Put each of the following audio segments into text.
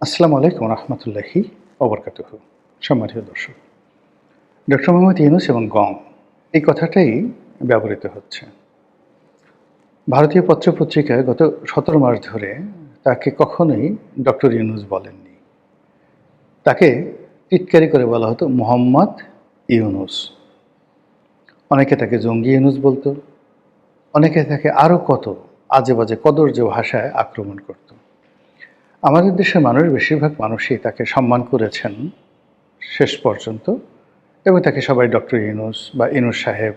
আসসালামু আলাইকুম রহমতুল্লাহি ওবরকাতুহু। সম্মানিত দর্শক, ডক্টর মোহাম্মদ ইউনূস এবং গং এই কথাটাই ব্যবহৃত হচ্ছে। ভারতীয় পত্রপত্রিকায় গত ১৭ মাস ধরে তাকে কখনোই ডক্টর ইউনূস বলেননি। তাকে টিটকারি করে বলা হতো মোহাম্মদ ইউনূস। অনেকে তাকে জঙ্গি ইউনূস বলতো, অনেকে তাকে আরও কত আজে বাজে কদর্য ভাষায় আক্রমণ করত। আমাদের দেশের মানুষ, বেশিরভাগ মানুষই তাকে সম্মান করেছেন শেষ পর্যন্ত, এবং তাকে সবাই ডক্টর ইউনূস বা ইউনূস সাহেব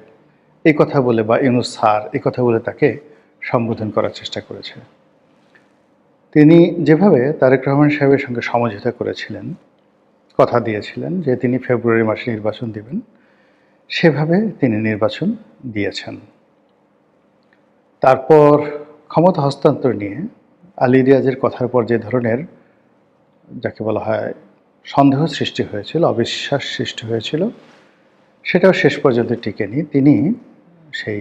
এই কথা বলে বা ইউনূস স্যার এই কথা বলে তাকে সম্বোধন করার চেষ্টা করেছে। তিনি যেভাবে তারেক রহমান সাহেবের সঙ্গে সমঝোতা করেছিলেন, কথা দিয়েছিলেন যে তিনি ফেব্রুয়ারি মাসে নির্বাচন দিবেন, সেভাবে তিনি নির্বাচন দিয়েছেন। তারপর ক্ষমতা হস্তান্তর নিয়ে আলী রিয়াজের কথার পর যে ধরনের, যাকে বলা হয়, সন্দেহ সৃষ্টি হয়েছিল, অবিশ্বাস সৃষ্টি হয়েছিল, সেটাও শেষ পর্যন্ত টিকেনি। তিনি সেই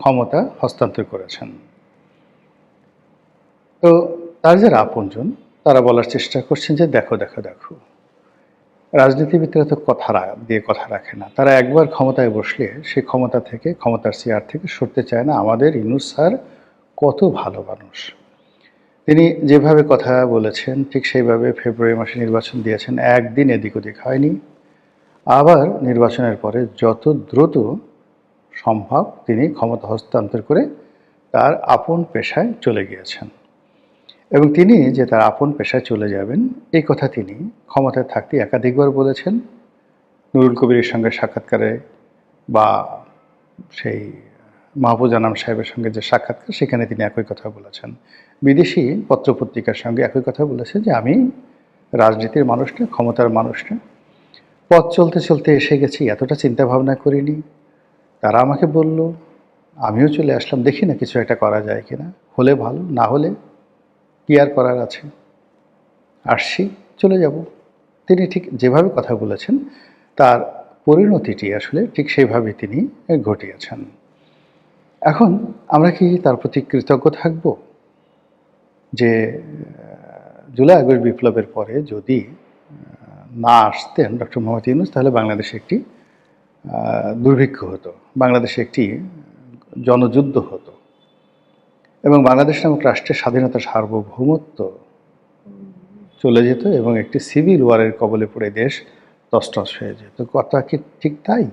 ক্ষমতা হস্তান্তর করেছেন। তো তার যারা আপনজন তারা বলার চেষ্টা করছেন যে দেখো দেখো দেখো, রাজনীতিবিদরা তো দিয়ে কথা রাখে না। তারা একবার ক্ষমতায় বসলে সেই ক্ষমতা থেকে, ক্ষমতার চেয়ার থেকে সরতে চায় না। আমাদের ইউনূস স্যার কত ভালো মানুষ। তিনি যেভাবে কথা বলেছেন ঠিক সেইভাবে ফেব্রুয়ারি মাসে নির্বাচন দিয়েছেন, একদিন এদিক ওদিক হয়নি। আবার নির্বাচনের পরে যত দ্রুত সম্ভব তিনি ক্ষমতা হস্তান্তর করে তার আপন পেশায় চলে গিয়েছেন। এবং তিনি যে তার আপন পেশায় চলে যাবেন এই কথা তিনি ক্ষমতায় থাকতে একাধিকবার বলেছেন। নুরুল কবিরের সঙ্গে সাক্ষাৎকারে বা সেই মাহফুজ আনাম সাহেবের সঙ্গে যে সাক্ষাৎকার, সেখানে তিনি একই কথা বলেছেন। বিদেশি পত্রপত্রিকার সঙ্গে একই কথা বলেছেন যে আমি রাজনীতির মানুষ না, ক্ষমতার মানুষ না, পথ চলতে চলতে এসে গেছি, এতটা চিন্তা ভাবনা করিনি। তারা আমাকে বলল, আমিও চলে আসলাম, দেখি না কিছু একটা করা যায় কিনা, হলে ভালো, না হলে কি আর করার আছে, আসছি, চলে যাব। তিনি ঠিক যেভাবে কথা বলেছেন তার পরিণতিটি আসলে ঠিক সেইভাবে তিনি ঘটিয়েছেন। এখন আমরা কি তার প্রতি কৃতজ্ঞ থাকব যে জুলাই আগস্ট বিপ্লবের পরে যদি না আসতেন ডক্টর মোহাম্মদ ইউনূস, তাহলে বাংলাদেশে একটি দুর্ভিক্ষ হতো, বাংলাদেশে একটি জনযুদ্ধ হতো এবং বাংলাদেশ নামক রাষ্ট্রের স্বাধীনতা, সার্বভৌমত্ব চলে যেত এবং একটি সিভিল ওয়ারের কবলে পড়ে দেশ তছনছ হয়ে যেত। কথা কি ঠিক তাই?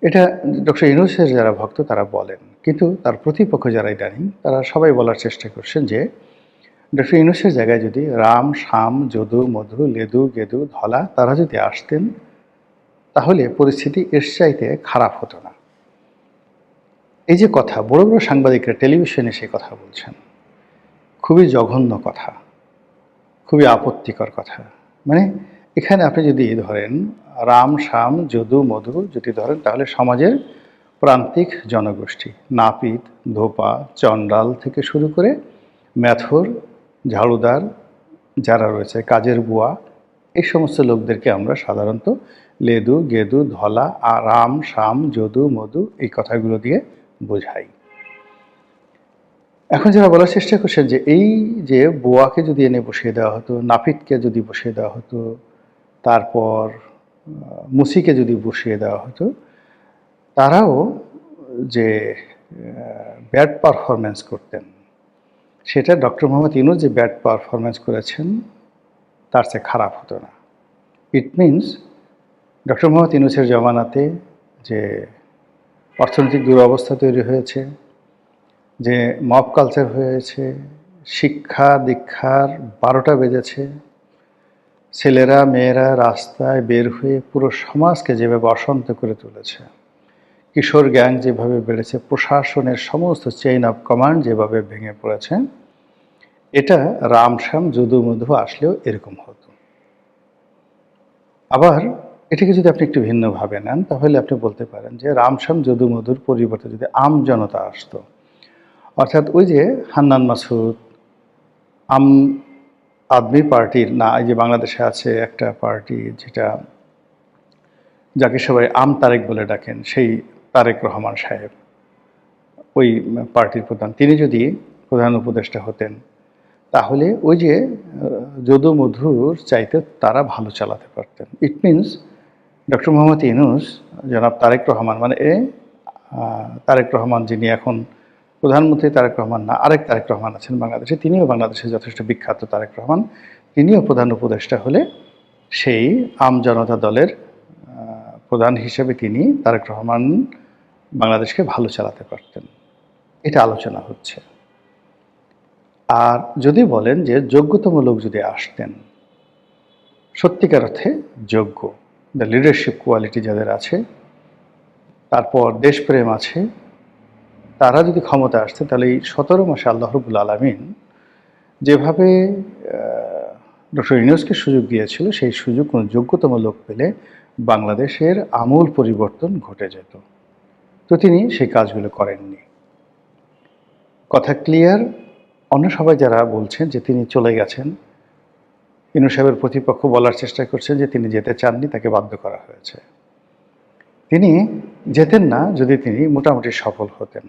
এটা ডক্টর ইউনূসের যারা ভক্ত তারা বলেন, কিন্তু তার প্রতিপক্ষ যারা ইদানিং তারা সবাই বলার চেষ্টা করছেন যে ডক্টর ইউনূসের জায়গায় যদি রাম, শাম, যদু, মধু, লেদু, গেদু, ধলা তারা যদি আসতেন, তাহলে পরিস্থিতি এর চাইতে খারাপ হতো না। এই যে কথা, বড় বড় সাংবাদিকরা টেলিভিশনে সে কথা বলছেন, খুবই জঘন্য কথা, খুবই আপত্তিকর কথা। মানে এখানে আপনি যদি ধরেন রাম, শাম, যদু, মধু যদি ধরেন, তাহলে সমাজের প্রান্তিক জনগোষ্ঠী, নাপিত, ধোপা, চণ্ডাল থেকে শুরু করে মেথর, ঝাড়ুদার যারা রয়েছে, কাজের বুয়া, এই সমস্ত লোকদেরকে আমরা সাধারণত লেদু, গেদু, ধলা, রাম, শাম, যদু, মধু এই কথাগুলো দিয়ে বোঝাই। এখন যারা বলার চেষ্টা করছেন যে এই যে বুয়াকে যদি এনে বসিয়ে দেওয়া হতো, নাপিতকে যদি বসিয়ে দেওয়া হতো, তারপর মুসিকে যদি বসিয়ে দেওয়া হতো, তারাও যে ব্যাড পারফরমেন্স করতেন, সেটা ডক্টর মোহাম্মদ ইউনূস যে ব্যাড পারফরমেন্স করেছেন তার চেয়ে খারাপ হতো না। ইট মিনস ডক্টর মোহাম্মদ ইউনূসের জমানাতে যে অর্থনৈতিক দুরবস্থা তৈরি হয়েছে, যে মব কালচার হয়েছে, শিক্ষা দীক্ষার 12টা বেজেছে, ছেলেরা মেয়েরা রাস্তায় বের হয়ে পুরো সমাজকে যেভাবে অশান্ত করে তুলেছে, কিশোর গ্যাং যেভাবে বেড়েছে, প্রশাসনের সমস্ত চেইন অফ কমান্ড যেভাবে ভেঙে পড়েছে, এটা রামশ্যাম যদু মধু আসলেও এরকম হতো। আবার এটাকে যদি আপনি একটু ভিন্নভাবে নেন, তাহলে আপনি বলতে পারেন যে রামশ্যাম যদু মধুর পরিবর্তে যদি আম জনতা আসতো, অর্থাৎ ওই যে হান্নান মাসুদ, আম আদমি পার্টির, না এই যে বাংলাদেশে আছে একটা পার্টি যেটা, যাকে সবাই আম তারেক বলে ডাকেন, সেই তারেক রহমান সাহেব, ওই পার্টির প্রধান, তিনি যদি প্রধান উপদেষ্টা হতেন, তাহলে ওই যে যদু মধুর চাইতে তারা ভালো চালাতে পারতেন। It means doctor Mohammad Yunus, জনাব তারেক রহমান মানে তারেক রহমান যিনি এখন প্রধানমন্ত্রী তারেক রহমান না, আরেক তারেক রহমান আছেন বাংলাদেশে, তিনিও বাংলাদেশে যথেষ্ট বিখ্যাত তারেক রহমান, তিনিও প্রধান উপদেষ্টা হলে সেই জনতা দলের প্রধান হিসেবে তিনি তারেক রহমান বাংলাদেশকে ভালো চালাতে পারতেন। এটা আলোচনা হচ্ছে। আর যদি বলেন যে যোগ্যতম লোক যদি আসতেন, সত্যিকার অর্থে যোগ্য, দ্য লিডারশিপ কোয়ালিটি যাদের আছে, তারপর দেশপ্রেম আছে, তারা যদি ক্ষমতা আসতে, তাহলে এই 17 মাসে আল্লাহ রাব্বুল আলামিন যেভাবে ডক্টর ইউনূসকে সুযোগ দিয়েছিল, সেই সুযোগ কোনো যোগ্যতম লোক পেলে বাংলাদেশের আমূল পরিবর্তন ঘটে যেত। তো তিনি সেই কাজগুলো করেননি। কথা ক্লিয়ার। অন্য সবাই যারা বলছেন যে তিনি চলে গেছেন, ইউনূস সাহেবের প্রতিপক্ষ বলার চেষ্টা করছেন যে তিনি যেতে চাননি, তাকে বাধ্য করা হয়েছে। তিনি যেতেন না যদি তিনি মোটামুটি সফল হতেন।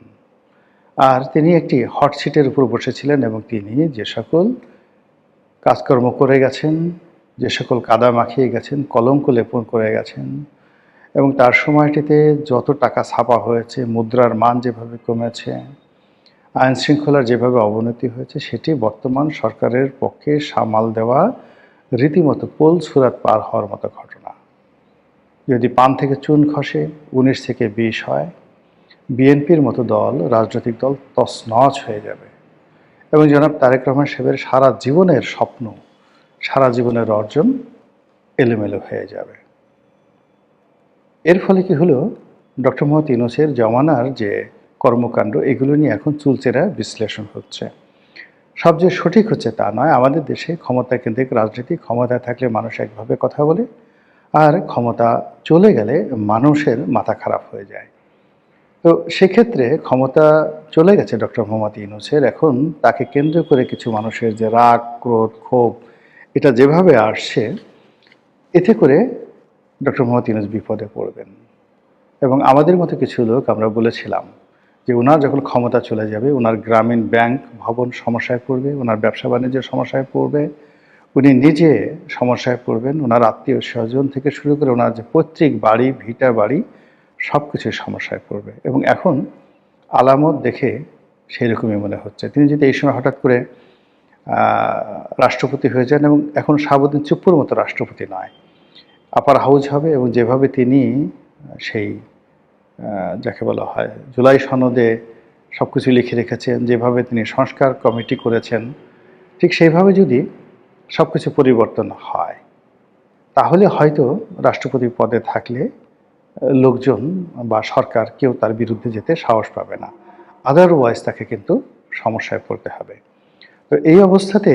আর তিনি একটি হট সিটের উপর বসেছিলেন এবং তিনি যে সকল কাজকর্ম করে গেছেন, যে সকল কাদা মাখিয়ে গেছেন, কলঙ্ক লেপন করে গেছেন, এবং তার সময়টিতে যত টাকা ছাপা হয়েছে, মুদ্রার মান যেভাবে কমেছে, আইন শৃঙ্খলার যেভাবে অবনতি হয়েছে, সেটি বর্তমান সরকারের পক্ষে সামাল দেওয়া রীতিমতো পোল সুরাত পার হওয়ার মতো ঘটনা। যদি পান থেকে চুন খসে, 19 থেকে 20 হয়, বিএনপির মতো দল, রাজনৈতিক দল তছনছ হয়ে যাবে এবং জনাব তারেক রহমান সাহেবের সারা জীবনের স্বপ্ন, সারা জীবনের অর্জন এলোমেলো হয়ে যাবে। এর ফলে কি হলো, ডক্টর মোহাম্মদ ইউনূসের জমানার যে কর্মকাণ্ড, এগুলো নিয়ে এখন চুলচেরা বিশ্লেষণ হচ্ছে। সব যে সঠিক হচ্ছে তা নয়। আমাদের দেশে ক্ষমতা কেন্দ্রিক রাজনীতি, ক্ষমতায় থাকলে মানুষ একভাবে কথা বলে, আর ক্ষমতা চলে গেলে মানুষের মাথা খারাপ হয়ে যায়। তো সেক্ষেত্রে ক্ষমতা চলে গেছে ডক্টর মোহাম্মদ ইউনূসের, এখন তাকে কেন্দ্র করে কিছু মানুষের যে রাগ, ক্রোধ, ক্ষোভ, এটা যেভাবে আসছে, এতে করে ডক্টর মোহাম্মদ ইউনূস বিপদে পড়বেন। এবং আমাদের মতো কিছু লোক আমরা বলেছিলাম যে ওনার যখন ক্ষমতা চলে যাবে, ওনার গ্রামীণ ব্যাংক ভবন সমস্যায় পড়বে, ওনার ব্যবসা বাণিজ্য সমস্যায় পড়বে, উনি নিজে সমস্যায় পড়বেন, ওনার আত্মীয় স্বজন থেকে শুরু করে ওনার যে পৈতৃক বাড়ি, ভিটা বাড়ি, সব কিছুই সমস্যায় পড়বে। এবং এখন আলামত দেখে সেই রকমই মনে হচ্ছে। তিনি যদি এই সময় হঠাৎ করে রাষ্ট্রপতি হয়ে যান, এবং এখন শাহাবুদ্দিন চুপ্পুর মতো রাষ্ট্রপতি নয়, আপার হাউজ হবে, এবং যেভাবে তিনি সেই যাকে বলা হয় জুলাই সনদে সব কিছু লিখে রেখেছেন, যেভাবে তিনি সংস্কার কমিটি করেছেন, ঠিক সেইভাবে যদি সব কিছু পরিবর্তন হয়, তাহলে হয়তো রাষ্ট্রপতি পদে থাকলে লোকজন বা সরকার কেউ তার বিরুদ্ধে যেতে সাহস পাবে না। আদারওয়াইজ তাকে কিন্তু সমস্যায় পড়তে হবে। তো এই অবস্থাতে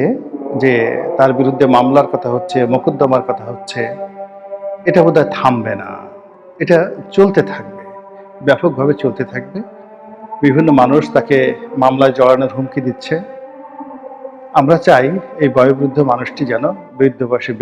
যে তার বিরুদ্ধে মামলার কথা হচ্ছে, মোকদ্দমার কথা হচ্ছে, এটা বোধহয় থামবে না, এটা চলতে থাকবে, ব্যাপকভাবে চলতে থাকবে। বিভিন্ন মানুষ তাকে মামলায় জড়ানোর হুমকি দিচ্ছে। আমরা চাই এই বয়োবৃদ্ধ মানুষটি যেন বৃদ্ধ বয়সে